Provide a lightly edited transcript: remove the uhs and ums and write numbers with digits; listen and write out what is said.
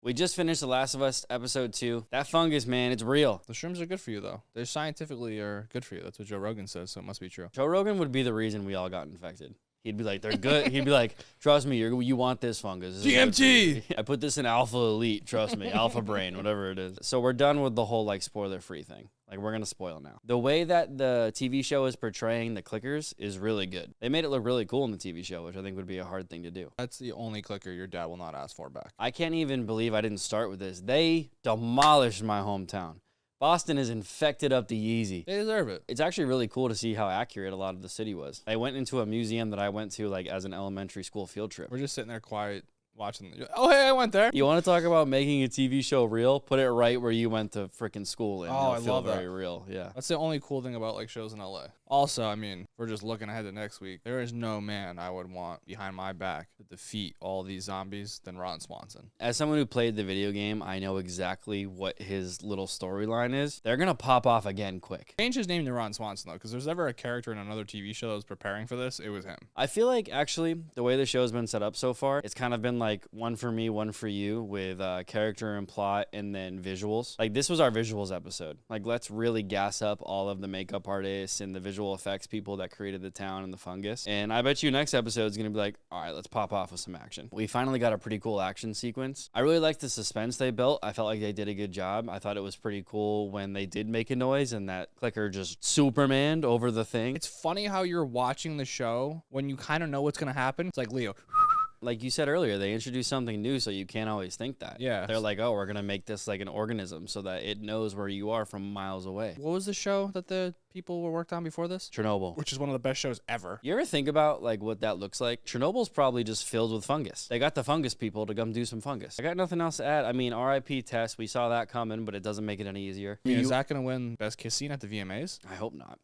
We just finished The Last of Us episode 2. That fungus, man, it's real. The shrooms are good for you, though. They scientifically are good for you. That's what Joe Rogan says, so it must be true. Joe Rogan would be the reason we all got infected. He'd be like, they're good. He'd be like, trust me, you want this fungus. This is good for you. DMT! I put this in Alpha Elite, trust me. Alpha Brain, whatever it is. So we're done with the whole, like, spoiler-free thing. Like, we're going to spoil now. The way that the TV show is portraying the clickers is really good. They made it look really cool in the TV show, which I think would be a hard thing to do. That's the only clicker your dad will not ask for back. I can't even believe I didn't start with this. They demolished my hometown. Boston is infected up the Yeezy. They deserve it. It's actually really cool to see how accurate a lot of the city was. I went into a museum that I went to like as an elementary school field trip. We're just sitting there quiet, watching. Oh, hey, I went there. You want to talk about making a TV show real? Put it right where you went to freaking school and Oh, it'll I feel love that. very real. Yeah. That's the only cool thing about like shows in LA. Also, I mean, we're just looking ahead to next week. There is no man I would want behind my back to defeat all these zombies than Ron Swanson. As someone who played the video game, I know exactly what his little storyline is. They're going to pop off again quick. Change his name to Ron Swanson, though, because there's ever a character in another TV show that was preparing for this, it was him. I feel like actually the way the show's been set up so far, it's kind of been like one for me, one for you with character and plot and then visuals. Like this was our visuals episode. Like let's really gas up all of the makeup artists and the visual effects people that created the town and the fungus. And I bet you next episode is going to be like, all right, let's pop off with some action. We finally got a pretty cool action sequence. I really liked the suspense they built. I felt like they did a good job. I thought it was pretty cool when they did make a noise and that clicker just Supermaned over the thing. It's funny how you're watching the show when you kind of know what's going to happen. It's like Leo. Like you said earlier, they introduced something new, so you can't always think that. Yeah. They're like, oh, we're going to make this like an organism so that it knows where you are from miles away. What was the show that the people were worked on before this? Chernobyl. Which is one of the best shows ever. You ever think about like what that looks like? Chernobyl's probably just filled with fungus. They got the fungus people to come do some fungus. I got nothing else to add. I mean, RIP Tess, we saw that coming, but it doesn't make it any easier. I mean, is that going to win Best Kiss Scene at the VMAs? I hope not.